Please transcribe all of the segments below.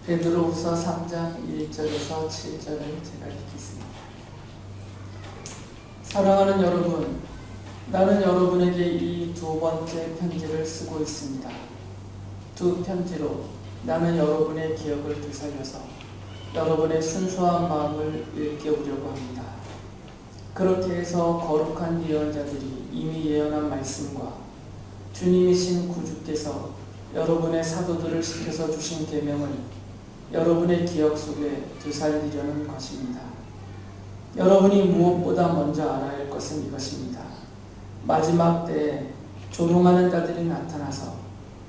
베드로후서 3장 1절에서 7절을 제가 읽겠습니다. 사랑하는 여러분, 나는 여러분에게 이 두 번째 편지를 쓰고 있습니다. 두 편지로 나는 여러분의 기억을 되살려서 여러분의 순수한 마음을 일깨우려고 합니다. 그렇게 해서 거룩한 예언자들이 이미 예언한 말씀과 주님이신 구주께서 여러분의 사도들을 시켜서 주신 계명을 여러분의 기억 속에 되살리려는 것입니다. 여러분이 무엇보다 먼저 알아야 할 것은 이것입니다. 마지막 때에 조롱하는 자들이 나타나서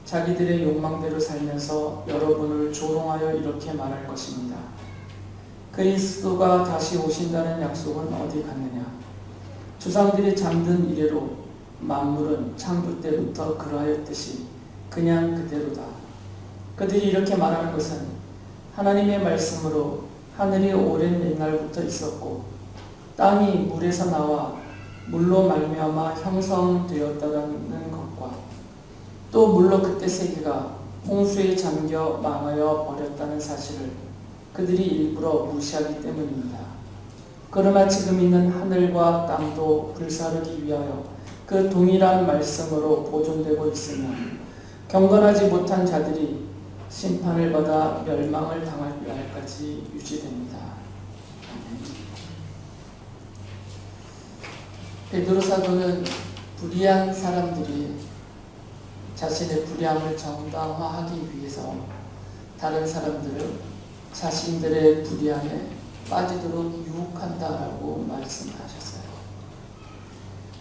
자기들의 욕망대로 살면서 여러분을 조롱하여 이렇게 말할 것입니다. 그리스도가 다시 오신다는 약속은 어디 갔느냐? 조상들이 잠든 이래로 만물은 창조 때부터 그러하였듯이 그냥 그대로다. 그들이 이렇게 말하는 것은 하나님의 말씀으로 하늘이 오랜 옛날부터 있었고 땅이 물에서 나와 물로 말미암아 형성되었다는 것과 또 물로 그때 세계가 홍수에 잠겨 망하여 버렸다는 사실을 그들이 일부러 무시하기 때문입니다. 그러나 지금 있는 하늘과 땅도 불사르기 위하여 그 동일한 말씀으로 보존되고 있으며 경건하지 못한 자들이 심판을 받아 멸망을 당할 날까지 유지됩니다. 베드로 사도는 불의한 사람들이 자신의 불의함을 정당화하기 위해서 다른 사람들을 자신들의 불의함에 빠지도록 유혹한다라고 말씀하셨어요.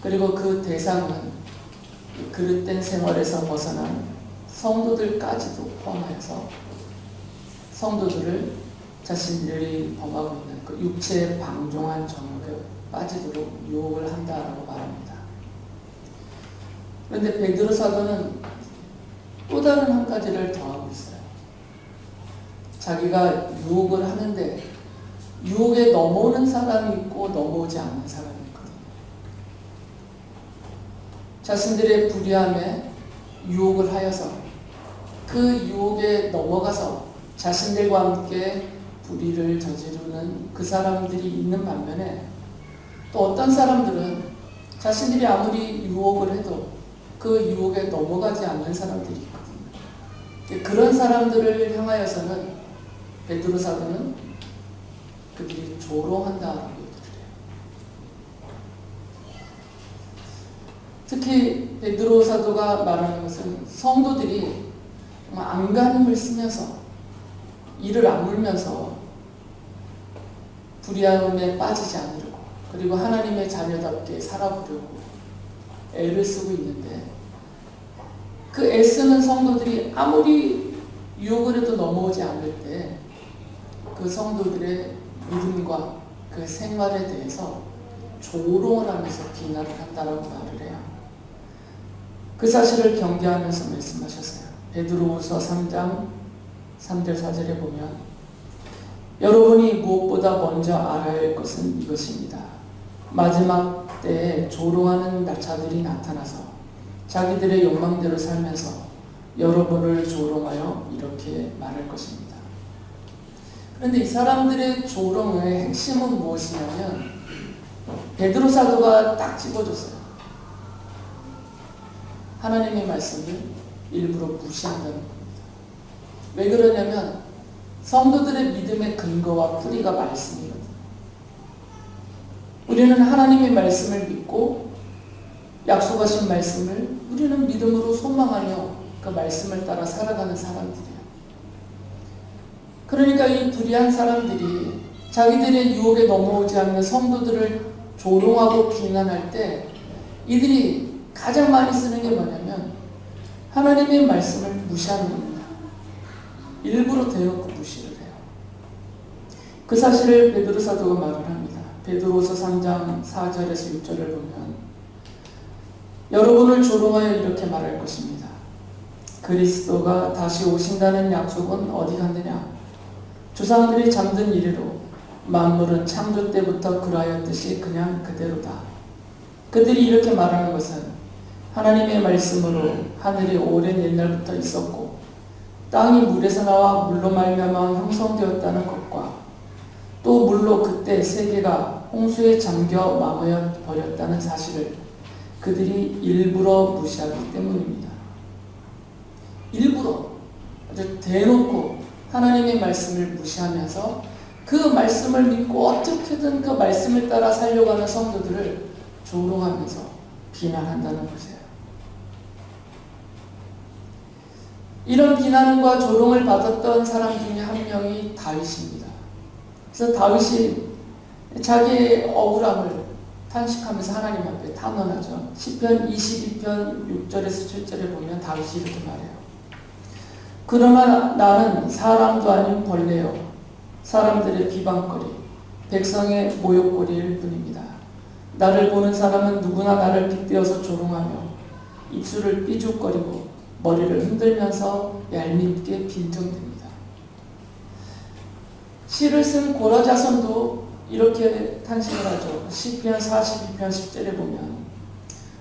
그리고 그 대상은 그릇된 생활에서 벗어난 성도들까지도 포함해서 성도들을 자신들이 범하고 있는 그 육체의 방종한 정욕에 빠지도록 유혹을 한다라고 말합니다. 그런데 베드로 사도는 또 다른 한 가지를 더하고 있어요. 자기가 유혹을 하는데 유혹에 넘어오는 사람이 있고 넘어오지 않는 사람이 있거든요. 자신들의 불의함에 유혹을 하여서 그 유혹에 넘어가서 자신들과 함께 불의를 저지르는 그 사람들이 있는 반면에 또 어떤 사람들은 자신들이 아무리 유혹을 해도 그 유혹에 넘어가지 않는 사람들이 있거든요. 그런 사람들을 향하여서는 베드로 사도는 그들이 조롱한다라고 얘기를 해요. 특히 베드로 사도가 말하는 것은 성도들이 안간힘을 쓰면서 이를 악물면서 불의함에 빠지지 않으려고 그리고 하나님의 자녀답게 살아보려고 애를 쓰고 있는데 그 애쓰는 성도들이 아무리 유혹을 해도 넘어오지 않을 때 그 성도들의 믿음과 그 생활에 대해서 조롱을 하면서 비난을 한다라고 말을 해요. 그 사실을 경계하면서 말씀하셨어요. 베드로후서 3장 3절 4절에 보면 여러분이 무엇보다 먼저 알아야 할 것은 이것입니다. 마지막 때에 조롱하는 자들이 나타나서 자기들의 욕망대로 살면서 여러분을 조롱하여 이렇게 말할 것입니다. 그런데 이 사람들의 조롱의 핵심은 무엇이냐면 베드로 사도가 딱 집어줬어요. 하나님의 말씀을 일부러 무시한다는 겁니다. 왜 그러냐면 성도들의 믿음의 근거와 뿌리가 말씀이거든요. 우리는 하나님의 말씀을 믿고 약속하신 말씀을 우리는 믿음으로 소망하며 그 말씀을 따라 살아가는 사람들이에요. 그러니까 이 불의한 사람들이 자기들의 유혹에 넘어오지 않는 성도들을 조롱하고 비난할 때 이들이 가장 많이 쓰는 게 뭐냐면 하나님의 말씀을 무시하는 겁니다. 일부러 대놓고 무시를 해요. 그 사실을 베드로 사도가 말을 합니다. 베드로후서 3장 4절에서 6절을 보면 여러분을 조롱하여 이렇게 말할 것입니다. 그리스도가 다시 오신다는 약속은 어디 갔느냐? 조상들이 잠든 이래로 만물은 창조 때부터 그러하였듯이 그냥 그대로다. 그들이 이렇게 말하는 것은 하나님의 말씀으로 하늘이 오랜 옛날부터 있었고 땅이 물에서 나와 물로 말미암아 형성되었다는 것과 또 물로 그때 세계가 홍수에 잠겨 망하여 버렸다는 사실을 그들이 일부러 무시하기 때문입니다. 일부러 아주 대놓고 하나님의 말씀을 무시하면서 그 말씀을 믿고 어떻게든 그 말씀을 따라 살려가는 성도들을 조롱하면서 비난한다는 것이에요. 이런 비난과 조롱을 받았던 사람 중에 한 명이 다윗입니다. 그래서 다윗이 자기의 억울함을 탄식하면서 하나님 앞에 탄원하죠. 시편 22편 6절에서 7절에 보면 다윗이 이렇게 말해요. 그러나 나는 사람도 아닌 벌레요, 사람들의 비방거리, 백성의 모욕거리일 뿐입니다. 나를 보는 사람은 누구나 나를 빗대어서 조롱하며 입술을 삐죽거리고 머리를 흔들면서 얄밉게 빈정댑니다. 시를 쓴 고라자손도 이렇게 탄식을 하죠. 시편 42편 10절에 보면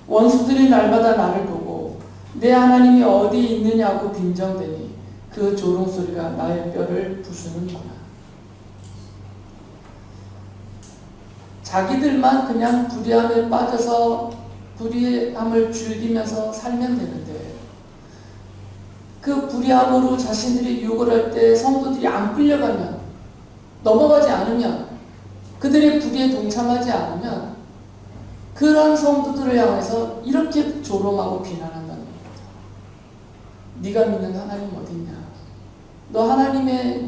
원수들이 날마다 나를 보고 내 하나님이 어디 있느냐고 빈정대니 그 조롱소리가 나의 뼈를 부수는구나. 자기들만 그냥 불의함에 빠져서 불의함을 즐기면서 살면 되는데 그 불의함으로 자신들이 유혹을 할 때 성도들이 안 끌려가면, 넘어가지 않으면, 그들의 불의에 동참하지 않으면 그런 성도들을 향해서 이렇게 조롱하고 비난한다는 겁니다. 네가 믿는 하나님 어딨냐? 너 하나님의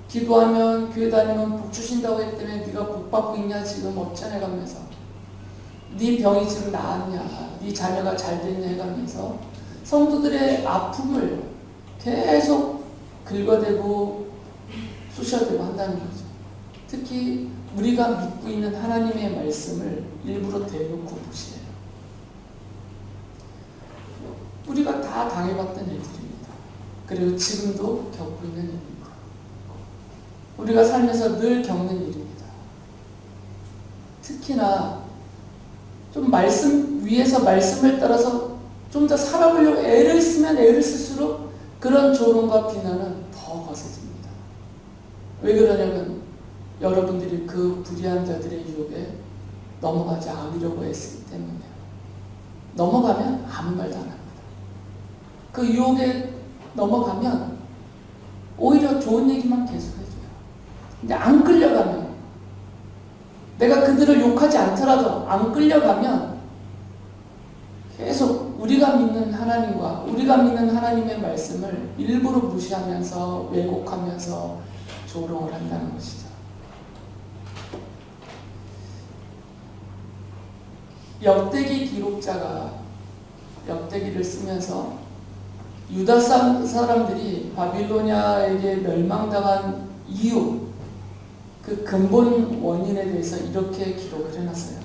기도하면 교회 다니면 복 주신다고 했기 때문에 네가 복 받고 있냐 지금 없잖아 가면서 네 병이 지금 나았냐, 네 자녀가 잘 됐냐 해가면서 성도들의 아픔을 계속 긁어대고 쑤셔대고 한다는 거죠. 특히 우리가 믿고 있는 하나님의 말씀을 일부러 대놓고 무시해요. 우리가 다 당해봤던 일들입니다. 그리고 지금도 겪고 있는 일입니다. 우리가 살면서 늘 겪는 일입니다. 특히나 좀 위에서 말씀을 따라서 좀 더 살아보려고 애를 쓰면 애를 쓸수록 그런 조롱과 비난은 더 거세집니다. 왜 그러냐면 여러분들이 그 불의한 자들의 유혹에 넘어가지 않으려고 했기 때문에요. 넘어가면 아무 말도 안 합니다. 그 유혹에 넘어가면 오히려 좋은 얘기만 계속 해줘요. 근데 안 끌려가면, 내가 그들을 욕하지 않더라도 안 끌려가면 계속 우리가 믿는 하나님과 우리가 믿는 하나님의 말씀을 일부러 무시하면서 왜곡하면서 조롱을 한다는 것이죠. 역대기 기록자가 역대기를 쓰면서 유다 사람들이 바빌로니아에게 멸망당한 이유, 그 근본 원인에 대해서 이렇게 기록을 해놨어요.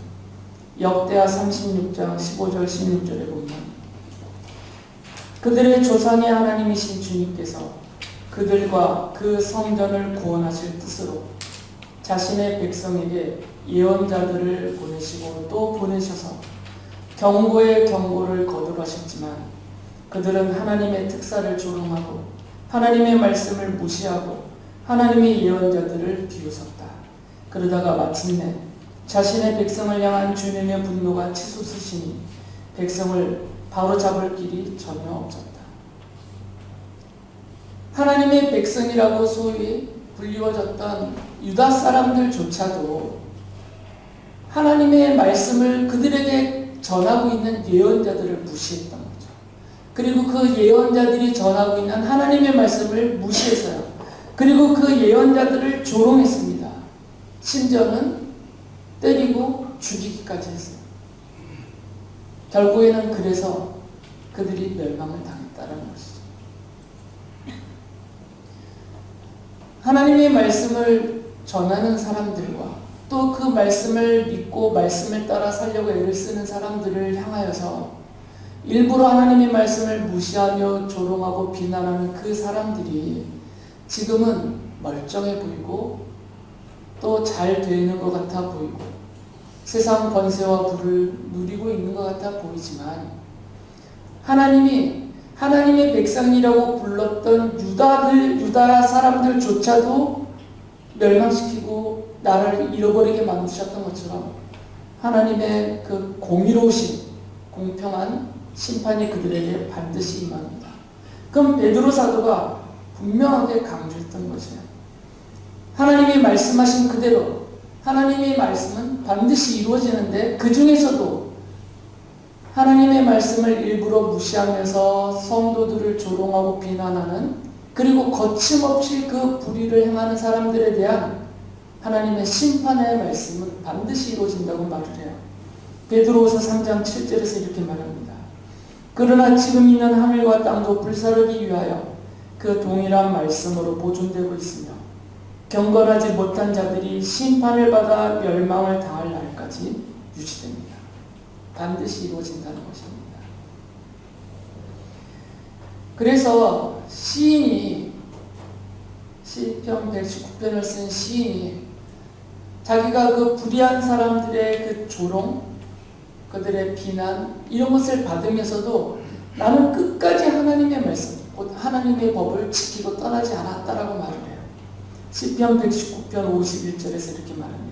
역대하 36장 15절 16절에 보면 그들의 조상의 하나님이신 주님께서 그들과 그 성전을 구원하실 뜻으로 자신의 백성에게 예언자들을 보내시고 또 보내셔서 경고에 경고를 거듭하셨지만 그들은 하나님의 특사를 조롱하고 하나님의 말씀을 무시하고 하나님의 예언자들을 비웃었다. 그러다가 마침내 자신의 백성을 향한 주님의 분노가 치솟으시니 백성을 바로잡을 길이 전혀 없었다. 하나님의 백성이라고 소위 불리워졌던 유다 사람들조차도 하나님의 말씀을 그들에게 전하고 있는 예언자들을 무시했던 거죠. 그리고 그 예언자들이 전하고 있는 하나님의 말씀을 무시해서요. 그리고 그 예언자들을 조롱했습니다. 심지어는 때리고 죽이기까지 했어요. 결국에는 그래서 그들이 멸망을 당했다는 것이죠. 하나님의 말씀을 전하는 사람들과 또 그 말씀을 믿고 말씀을 따라 살려고 애를 쓰는 사람들을 향하여서 일부러 하나님의 말씀을 무시하며 조롱하고 비난하는 그 사람들이 지금은 멀쩡해 보이고 또 잘 되는 것 같아 보이고 세상 권세와 부를 누리고 있는 것 같아 보이지만 하나님이 하나님의 백성이라고 불렀던 유다 사람들조차도 멸망시키고 나라를 잃어버리게 만드셨던 것처럼 하나님의 그 공의로우신 공평한 심판이 그들에게 반드시 임합니다. 그럼 베드로 사도가 분명하게 강조했던 것이에요. 하나님이 말씀하신 그대로 하나님의 말씀은 반드시 이루어지는데 그 중에서도 하나님의 말씀을 일부러 무시하면서 성도들을 조롱하고 비난하는, 그리고 거침없이 그 불의를 행하는 사람들에 대한 하나님의 심판의 말씀은 반드시 이루어진다고 말을 해요. 베드로후서 3장 7절에서 이렇게 말합니다. 그러나 지금 있는 하늘과 땅도 불사르기 위하여 그 동일한 말씀으로 보존되고 있으며 경건하지 못한 자들이 심판을 받아 멸망을 당할 날까지 유지됩니다. 반드시 이루어진다는 것입니다. 그래서 시인이 시편 119편을 쓴 시인이 자기가 그 불의한 사람들의 그 조롱, 그들의 비난 이런 것을 받으면서도 나는 끝까지 하나님의 말씀, 곧 하나님의 법을 지키고 떠나지 않았다라고 말을 해요. 시편 119편 51절에서 이렇게 말합니다.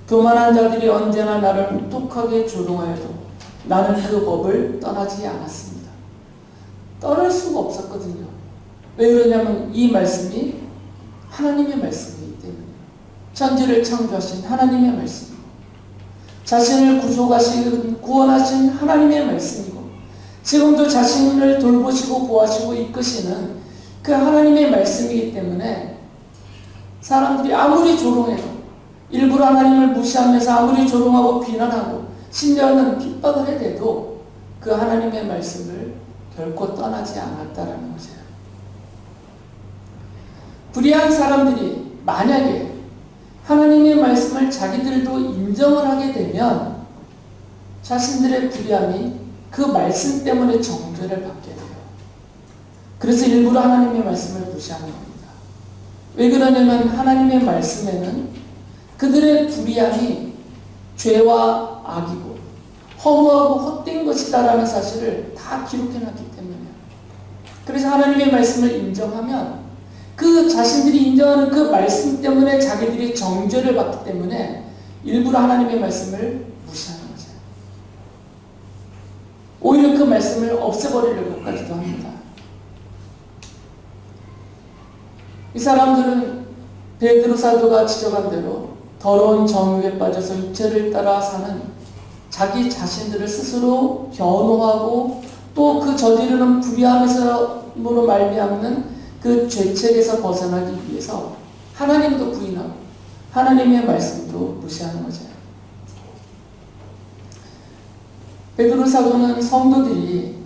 교만한 자들이 언제나 나를 혹독하게 조롱하여도 나는 그 법을 떠나지 않았습니다. 떠날 수가 없었거든요. 왜 그러냐면 이 말씀이 하나님의 말씀이기 때문이에요. 천지를 창조하신 하나님의 말씀이고 자신을 구원하신 하나님의 말씀이고 지금도 자신을 돌보시고 보호하시고 이끄시는 그 하나님의 말씀이기 때문에 사람들이 아무리 조롱해도 일부러 하나님을 무시하면서 아무리 조롱하고 비난하고 심지어는 핍박을 해대도 그 하나님의 말씀을 결코 떠나지 않았다라는 것이에요. 불의한 사람들이 만약에 하나님의 말씀을 자기들도 인정을 하게 되면 자신들의 불의함이 그 말씀 때문에 정죄를 받게 돼요. 그래서 일부러 하나님의 말씀을 무시하는 겁니다. 왜 그러냐면 하나님의 말씀에는 그들의 불의함이 죄와 악이고 허무하고 헛된 것이다라는 사실을 다 기록해놨기 때문이에요. 그래서 하나님의 말씀을 인정하면 그 자신들이 인정하는 그 말씀 때문에 자기들이 정죄를 받기 때문에 일부러 하나님의 말씀을 무시하는 거죠. 오히려 그 말씀을 없애버리려고까지도 합니다. 이 사람들은 베드로 사도가 지적한 대로 더러운 정욕에 빠져서 육체를 따라 사는 자기 자신들을 스스로 변호하고 또 그 저지르는 불의함으로 말미암는 그 죄책에서 벗어나기 위해서 하나님도 부인하고 하나님의 말씀도 무시하는 거죠. 베드로 사도는 성도들이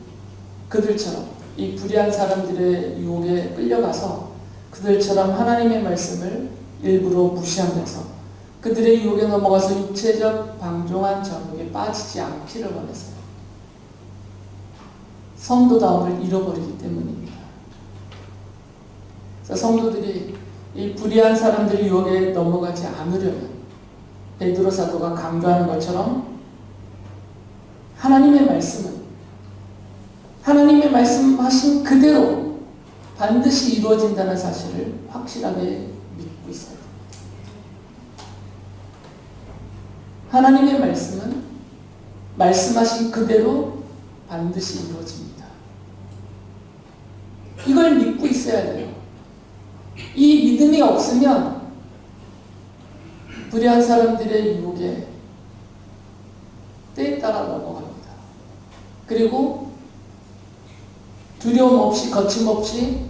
그들처럼 이 불의한 사람들의 유혹에 끌려가서 그들처럼 하나님의 말씀을 일부러 무시하면서 그들의 유혹에 넘어가서 육체적 방종한 정욕에 빠지지 않기를 원했어요. 성도다움을 잃어버리기 때문입니다. 그래서 성도들이 이 불의한 사람들의 유혹에 넘어가지 않으려면 베드로 사도가 강조하는 것처럼 하나님의 말씀은 하나님의 말씀하신 그대로 반드시 이루어진다는 사실을 확실하게 믿고 있어요. 하나님의 말씀은 말씀하신 그대로 반드시 이루어집니다. 이걸 믿고 있어야 돼요. 이 믿음이 없으면 불의한 사람들의 유혹에 때에 따라 넘어갑니다. 그리고 두려움 없이 거침없이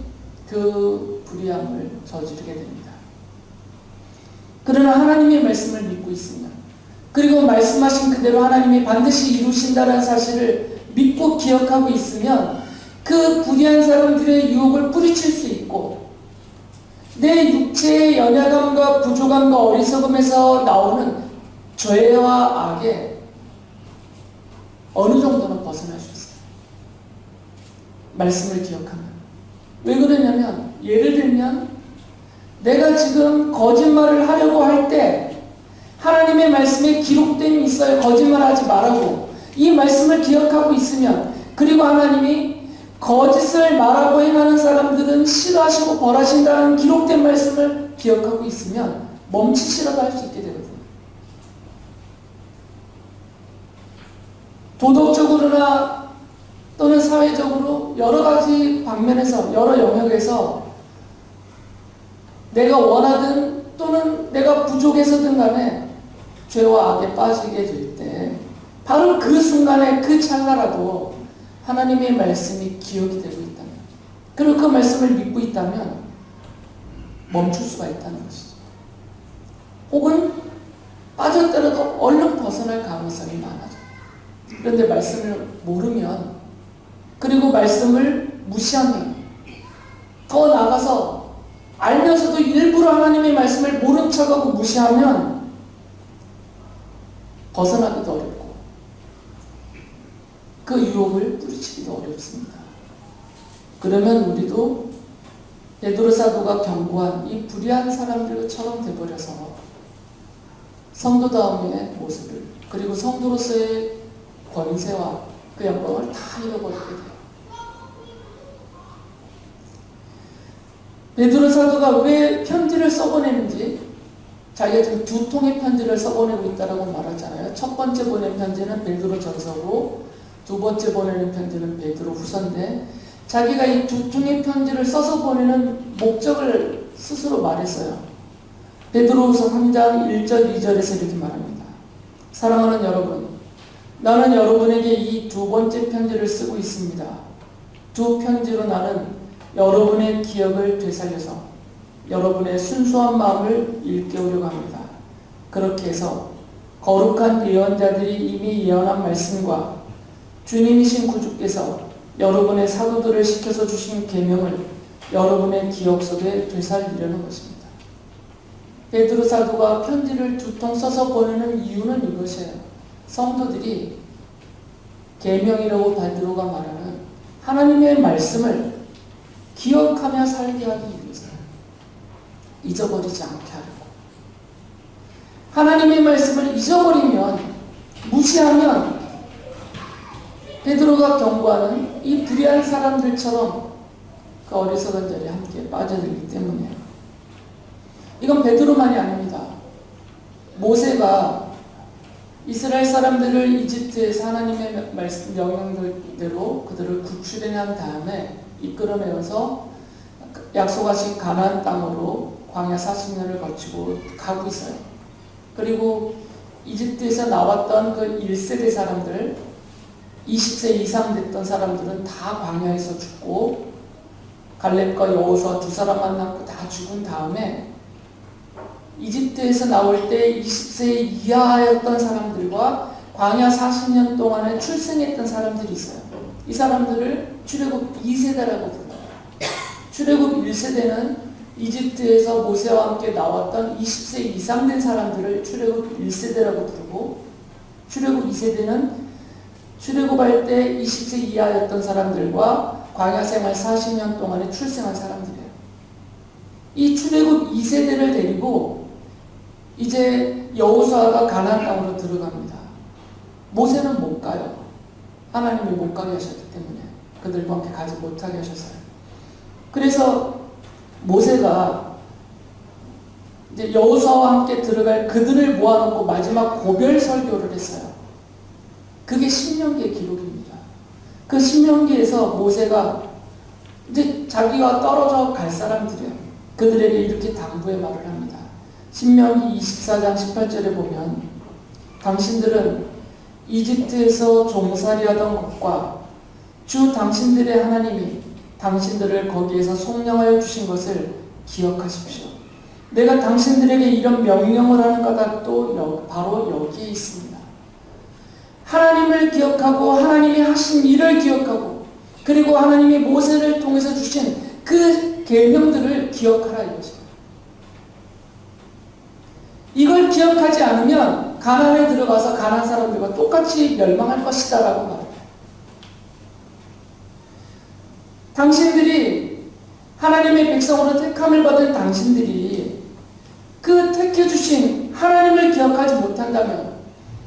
그 불의함을 저지르게 됩니다. 그러나 하나님의 말씀을 믿고 있으면 그리고 말씀하신 그대로 하나님이 반드시 이루신다는 사실을 믿고 기억하고 있으면 그 불의한 사람들의 유혹을 뿌리칠 수 있고 내 육체의 연약함과 부족함과 어리석음에서 나오는 죄와 악에 어느 정도는 벗어날 수 있어요. 말씀을 기억하면. 왜 그러냐면 예를 들면 내가 지금 거짓말을 하려고 할 때 하나님의 말씀에 기록됨이 있어요. 거짓말하지 말라고. 이 말씀을 기억하고 있으면 그리고 하나님이 거짓을 말하고 행하는 사람들은 싫어하시고 벌하신다는 기록된 말씀을 기억하고 있으면 멈추시라고 할 수 있게 되거든요. 도덕적으로나 또는 사회적으로 여러 가지 방면에서, 여러 영역에서 내가 원하든 또는 내가 부족해서든 간에 죄와 악에 빠지게 될 때 바로 그 순간에 그 찰나라도 하나님의 말씀이 기억이 되고 있다면, 그리고 그 말씀을 믿고 있다면 멈출 수가 있다는 것이죠. 혹은 빠졌더라도 얼른 벗어날 가능성이 많아져요. 그런데 말씀을 모르면, 그리고 말씀을 무시하면, 더 나아가서 알면서도 일부러 하나님의 말씀을 모른 척하고 무시하면 벗어나기도 어렵고 그 유혹을 뿌리치기도 어렵습니다. 그러면 우리도 베드로 사도가 경고한 이 불의한 사람들처럼 돼버려서 성도다움의 모습을, 그리고 성도로서의 권세와 그 영광을 다 잃어버리게 돼요. 베드로 사도가 왜 편지를 써보내는지, 자기가 지금 2통의 편지를 써보내고 있다고 말하잖아요. 첫 번째 보낸 편지는 베드로 전서고, 두 번째 보내는 편지는 베드로 후서인데, 자기가 이 2통의 편지를 써서 보내는 목적을 스스로 말했어요. 베드로후서 3장 1절 2절에서 이렇게 말합니다. 사랑하는 여러분, 나는 여러분에게 이 두 번째 편지를 쓰고 있습니다. 두 편지로 나는 여러분의 기억을 되살려서 여러분의 순수한 마음을 일깨우려고 합니다. 그렇게 해서 거룩한 예언자들이 이미 예언한 말씀과 주님이신 구주께서 여러분의 사도들을 시켜서 주신 계명을 여러분의 기억 속에 되살리려는 것입니다. 베드로 사도가 편지를 2통 써서 보내는 이유는 이것이에요. 성도들이 계명이라고 베드로가 말하는 하나님의 말씀을 기억하며 살게 하기 위해서요. 잊어버리지 않게 하려고. 하나님의 말씀을 잊어버리면, 무시하면 베드로가 경고하는 이 불의한 사람들처럼 그 어리석은 자리에 함께 빠져들기 때문이에요. 이건 베드로만이 아닙니다. 모세가 이스라엘 사람들을 이집트에서 하나님의 말씀 명령대로 그들을 구출해낸 다음에 이끌어내어서 약속하신 가나안 땅으로 광야 40년을 거치고 가고 있어요. 그리고 이집트에서 나왔던 그 1세대 사람들, 20세 이상 됐던 사람들은 다 광야에서 죽고, 갈렙과 여호수아 두 사람만 남고 다 죽은 다음에 이집트에서 나올 때 20세 이하였던 사람들과 광야 40년 동안에 출생했던 사람들이 있어요. 이 사람들을 출애굽 2세대라고 불러요. 출애굽 1세대는 이집트에서 모세와 함께 나왔던 20세 이상 된 사람들을 출애굽 1세대라고 부르고, 출애굽 2세대는 출애굽할 때 20세 이하였던 사람들과 광야 생활 40년 동안에 출생한 사람들이에요. 이 출애굽 2세대를 데리고 이제 여호수아가 가나안 땅으로 들어갑니다. 모세는 못 가요. 하나님이 못 가게 하셨기 때문에, 그들과 함께 가지 못하게 하셔서요. 그래서 모세가 이제 여호수아와 함께 들어갈 그들을 모아놓고 마지막 고별 설교를 했어요. 그게 신명기의 기록입니다. 그 신명기에서 모세가 이제 자기가 떨어져 갈 사람들이에요. 그들에게 이렇게 당부의 말을 합니다. 신명기 24장 18절에 보면, 당신들은 이집트에서 종살이하던 것과 주 당신들의 하나님이 당신들을 거기에서 속량하여 주신 것을 기억하십시오. 내가 당신들에게 이런 명령을 하는 까닭도 바로 여기에 있습니다. 하나님을 기억하고 하나님이 하신 일을 기억하고, 그리고 하나님이 모세를 통해서 주신 그 계명들을 기억하라 이것입니다. 이걸 기억하지 않으면 가나안에 들어가서 가나안 사람들과 똑같이 멸망할 것이다 라고 말해요. 당신들이 하나님의 백성으로 택함을 받은 당신들이 그 택해주신 하나님을 기억하지 못한다면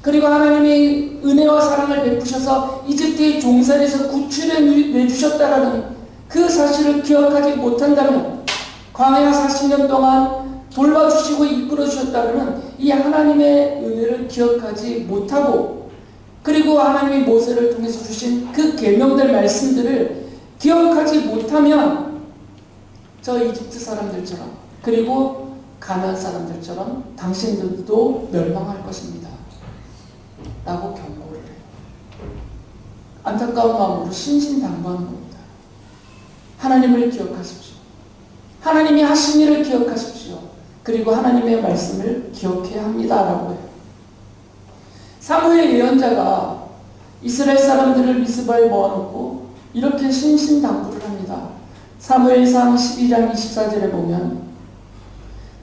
그리고 하나님이 은혜와 사랑을 베푸셔서 이집트의 종살이에서 구출해 내주셨다라는 그 사실을 기억하지 못한다면, 광야 40년 동안 돌봐주시고 이끌어주셨다면 이 하나님의 은혜를 기억하지 못하고, 그리고 하나님이 모세를 통해서 주신 그 계명들 말씀들을 기억하지 못하면 저 이집트 사람들처럼, 그리고 가나안 사람들처럼 당신들도 멸망할 것입니다 라고 경고를 해요. 안타까운 마음으로 신신당부하는 겁니다. 하나님을 기억하십시오. 하나님이 하신 일을 기억하십시오. 그리고 하나님의 말씀을 기억해야 합니다 라고 해요. 사무엘 예언자가 이스라엘 사람들을 미스바에 모아놓고 이렇게 신신당부를 합니다. 사무엘상 12장 24절에 보면,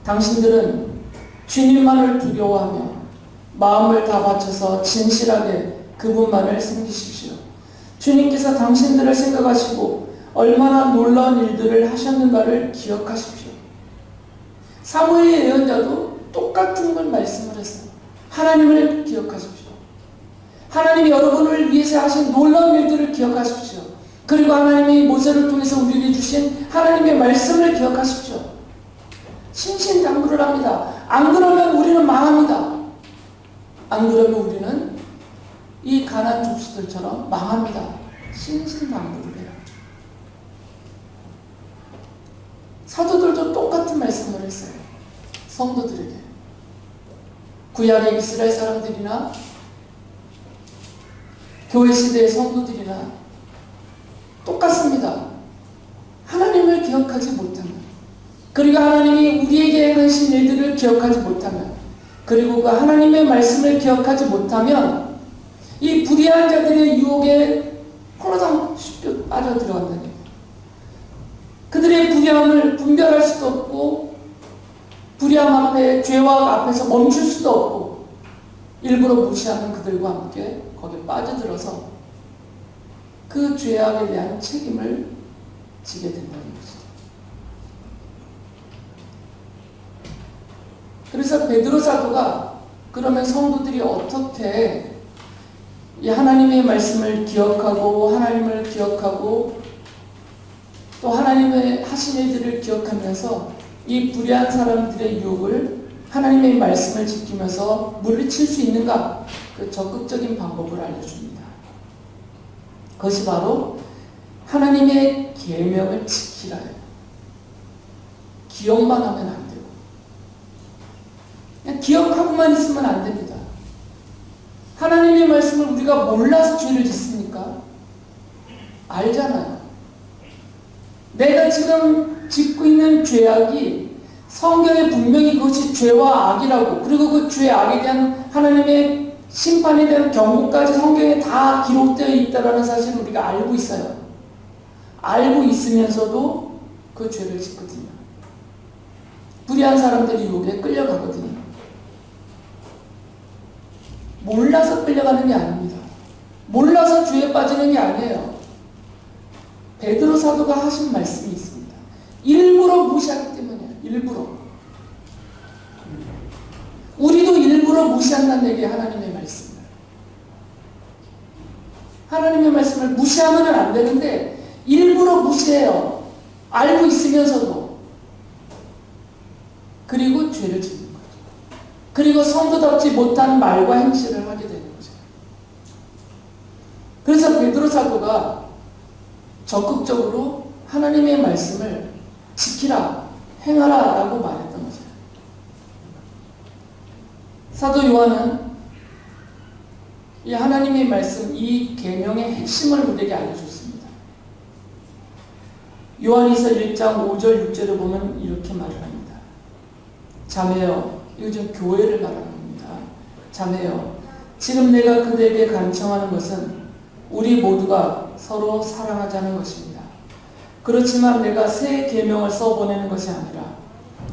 당신들은 주님만을 두려워하며 마음을 다 바쳐서 진실하게 그분만을 섬기십시오. 주님께서 당신들을 생각하시고 얼마나 놀라운 일들을 하셨는가를 기억하십시오. 사무엘 예언자도 똑같은 걸 말씀을 했어요. 하나님을 기억하십시오. 하나님이 여러분을 위해서 하신 놀라운 일들을 기억하십시오. 그리고 하나님이 모세를 통해서 우리에게 주신 하나님의 말씀을 기억하십시오. 신신당부를 합니다. 안 그러면 우리는 망합니다. 안 그러면 우리는 이 가나안 족수들처럼 망합니다. 신신당부를 해요. 사도들도 똑같은 말씀을 했어요. 성도들에게. 구약의 이스라엘 사람들이나 교회 시대의 성도들이나 똑같습니다. 하나님을 기억하지 못하면, 그리고 하나님이 우리에게 하신 일들을 기억하지 못하면, 그리고 그 하나님의 말씀을 기억하지 못하면 이 불의한 자들의 유혹에 홀라당 쉽게 빠져들어간다는 얘기예요. 그들의 불의함을 분별할 수도 없고, 불의함 앞에, 죄와 앞에서 멈출 수도 없고, 일부러 무시하는 그들과 함께 거기에 빠져들어서 그 죄악에 대한 책임을 지게 된다는 것이죠. 그래서 베드로 사도가 그러면 성도들이 어떻게 이 하나님의 말씀을 기억하고, 하나님을 기억하고, 또 하나님의 하신 일들을 기억하면서 이 불의한 사람들의 유혹을 하나님의 말씀을 지키면서 물리칠 수 있는가? 그 적극적인 방법을 알려줍니다. 그것이 바로 하나님의 계명을 지키라예요. 기억만 하면 안 되고, 그냥 기억하고만 있으면 안 됩니다. 하나님의 말씀을 우리가 몰라서 죄를 짓습니까? 알잖아요. 내가 지금 짓고 있는 죄악이 성경에 분명히 그것이 죄와 악이라고, 그리고 그 죄악에 대한 하나님의 심판에 대한 경고까지 성경에 다 기록되어 있다는 사실을 우리가 알고 있어요. 알고 있으면서도 그 죄를 짓거든요. 불의한 사람들이 유혹에 끌려가거든요. 몰라서 끌려가는 게 아닙니다. 몰라서 죄에 빠지는 게 아니에요. 베드로 사도가 하신 말씀이 있습니다. 일부러 무시하기 때문이에요. 일부러. 우리도 일부러 무시한다는 얘기예요. 하나님의 말씀을. 하나님의 말씀을 무시하면 안 되는데 일부러 무시해요. 알고 있으면서도. 그리고 죄를 짓는 거죠. 그리고 성도답지 못한 말과 행실을 하게 되는 거죠. 그래서 베드로 사도가 적극적으로 하나님의 말씀을 지키라, 행하라 라고 말했던 거죠. 사도 요한은 이 하나님의 말씀, 이 계명의 핵심을 우리에게 알려줬습니다. 요한이서 1장 5절 6절을 보면 이렇게 말을 합니다. 자매여, 이거 지금 교회를 말하는 겁니다. 자매여, 지금 내가 그대에게 간청하는 것은 우리 모두가 서로 사랑하자는 것입니다. 그렇지만 내가 새 계명을 써보내는 것이 아니라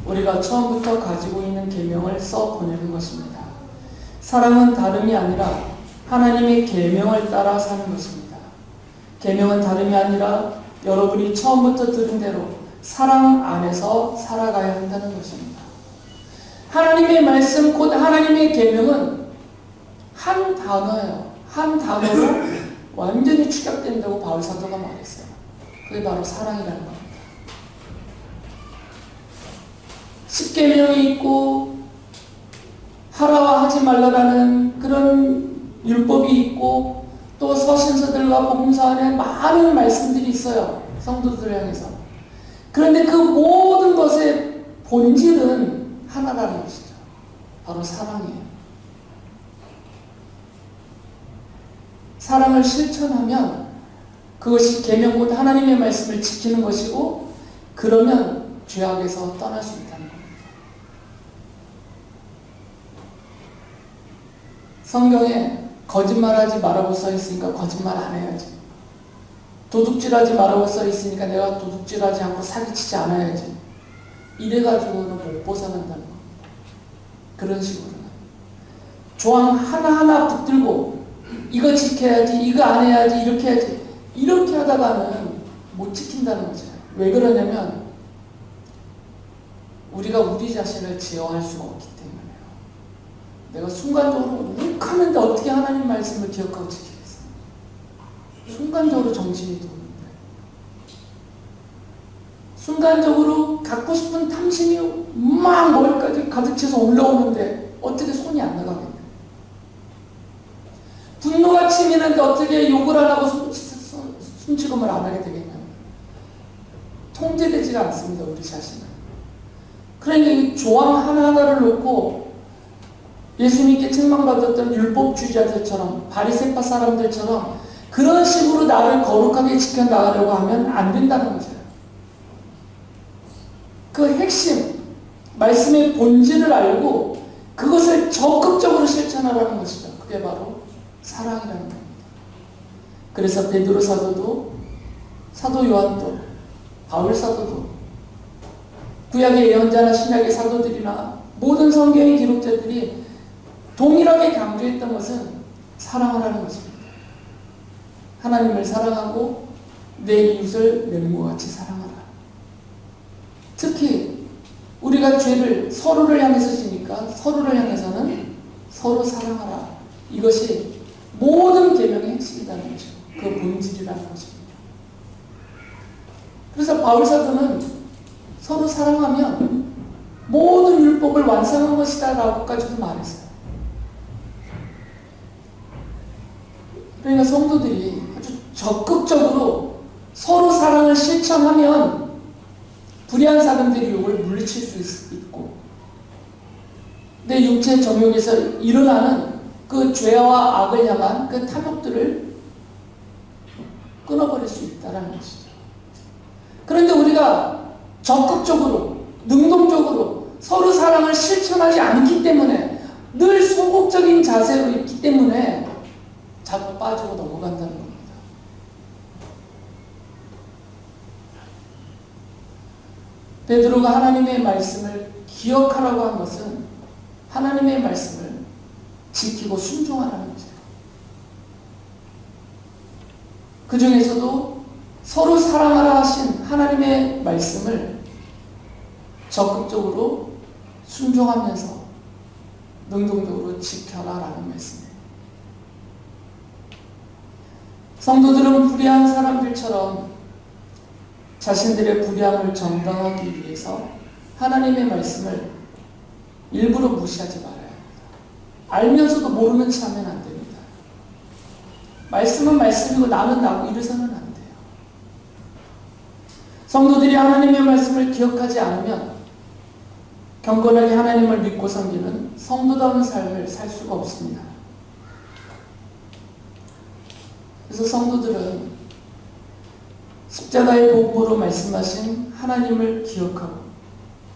우리가 처음부터 가지고 있는 계명을 써보내는 것입니다. 사랑은 다름이 아니라 하나님의 계명을 따라 사는 것입니다. 계명은 다름이 아니라 여러분이 처음부터 들은 대로 사랑 안에서 살아가야 한다는 것입니다. 하나님의 말씀, 곧 하나님의 계명은 한 단어예요. 한 단어로 완전히 축약된다고 바울 사도가 말했어요. 그게 바로 사랑이라는 겁니다. 십계명이 있고 하라와 하지 말라라는 그런 율법이 있고 또 서신서들과 복음서 안에 많은 말씀들이 있어요. 성도들을 향해서. 그런데 그 모든 것의 본질은 하나라는 것이죠. 바로 사랑이에요. 사랑을 실천하면 그것이 계명 곧 하나님의 말씀을 지키는 것이고 그러면 죄악에서 떠날 수 있다는 겁니다. 성경에 거짓말하지 말라고 써 있으니까 거짓말 안 해야지. 도둑질하지 말라고 써 있으니까 내가 도둑질하지 않고 사기치지 않아야지. 이래가지고는 못 벗어난다는 겁니다. 그런 식으로는 조항 하나하나 붙들고 이거 지켜야지, 이거 안 해야지, 이렇게 해야지, 이렇게 하다가는 못 지킨다는 거죠. 왜 그러냐면 우리가 우리 자신을 제어할 수가 없기 때문에요. 내가 순간적으로 욱 하는데 어떻게 하나님 말씀을 기억하고 지키겠어요? 순간적으로 정신이 도는데, 순간적으로 갖고 싶은 탐심이 막 머리까지 가득 채서 올라오는데 어떻게 손이 안 나가겠냐? 분노가 치미는데 어떻게 욕을 안 하고 숨치금을 안 하게 되겠냐? 통제되지가 않습니다, 우리 자신은. 그러니까 이 조항 하나하나를 놓고 예수님께 책망받았던 율법주의자들처럼 바리새파 사람들처럼 그런 식으로 나를 거룩하게 지켜나가려고 하면 안 된다는 거죠. 그 핵심, 말씀의 본질을 알고 그것을 적극적으로 실천하라는 것이죠. 그게 바로 사랑이라는 겁니다. 그래서 베드로 사도도, 사도 요한도, 바울 사도도, 구약의 예언자나 신약의 사도들이나 모든 성경의 기록자들이 동일하게 강조했던 것은 사랑을 하는 것입니다. 하나님을 사랑하고 내 이웃을 내 몸과 같이 사랑하라. 특히 우리가 죄를 서로를 향해서 지니까 서로를 향해서는 서로 사랑하라. 이것이 모든 계명의 핵심이라는 것이고 그 본질이라는 것입니다. 그래서 바울 사도는 서로 사랑하면 모든 율법을 완성한 것이다 라고까지도 말했어요. 그러니까 성도들이 아주 적극적으로 서로 사랑을 실천하면 불의한 사람들이 욕을 물리칠 수 있고 내 육체 정욕에서 일어나는 그 죄와 악을 향한 그 탐욕들을 끊어버릴 수 있다는 것이죠. 그런데 우리가 적극적으로 능동적으로 서로 사랑을 실천하지 않기 때문에 늘 소극적인 자세로 있기 때문에 자꾸 빠지고 넘어간다는 겁니다. 베드로가 하나님의 말씀을 기억하라고 한 것은 하나님의 말씀을 지키고 순종하라는 거죠. 그 중에서도 서로 사랑하라 하신 하나님의 말씀을 적극적으로 순종하면서 능동적으로 지켜라라는 말씀이에요. 성도들은 불의한 사람들처럼 자신들의 불의함을 정당하기 위해서 하나님의 말씀을 일부러 무시하지 말아야 합니다. 알면서도 모르는 체 하면 안 됩니다. 말씀은 말씀이고 나는 나고 이래서는 안 돼요. 성도들이 하나님의 말씀을 기억하지 않으면 경건하게 하나님을 믿고 섬기는 성도다운 삶을 살 수가 없습니다. 그래서 성도들은 십자가의 복음으로 말씀하신 하나님을 기억하고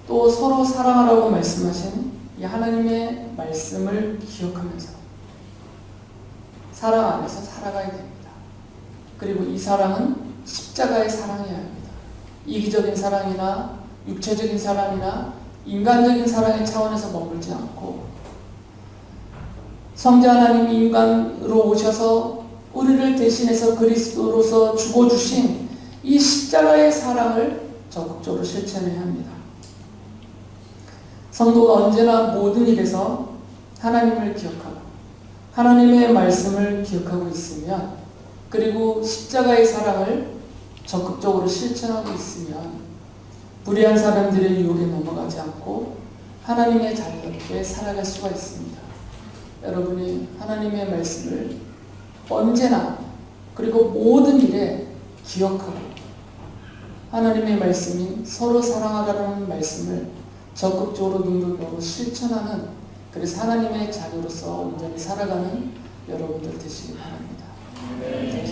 또 서로 사랑하라고 말씀하신 이 하나님의 말씀을 기억하면서 사랑 안에서 살아가야 됩니다. 그리고 이 사랑은 십자가의 사랑이어야 합니다. 이기적인 사랑이나 육체적인 사랑이나 인간적인 사랑의 차원에서 머물지 않고 성자 하나님이 인간으로 오셔서 우리를 대신해서 그리스도로서 죽어주신 이 십자가의 사랑을 적극적으로 실천해야 합니다. 성도가 언제나 모든 일에서 하나님을 기억하고 하나님의 말씀을 기억하고 있으면, 그리고 십자가의 사랑을 적극적으로 실천하고 있으면 불의한 사람들의 유혹에 넘어가지 않고 하나님의 자녀답게 살아갈 수가 있습니다. 여러분이 하나님의 말씀을 언제나 그리고 모든 일에 기억하고 하나님의 말씀인 서로 사랑하라는 말씀을 적극적으로 능동적으로 실천하는, 그래서 하나님의 자녀로서 온전히 살아가는 여러분들 되시기 바랍니다.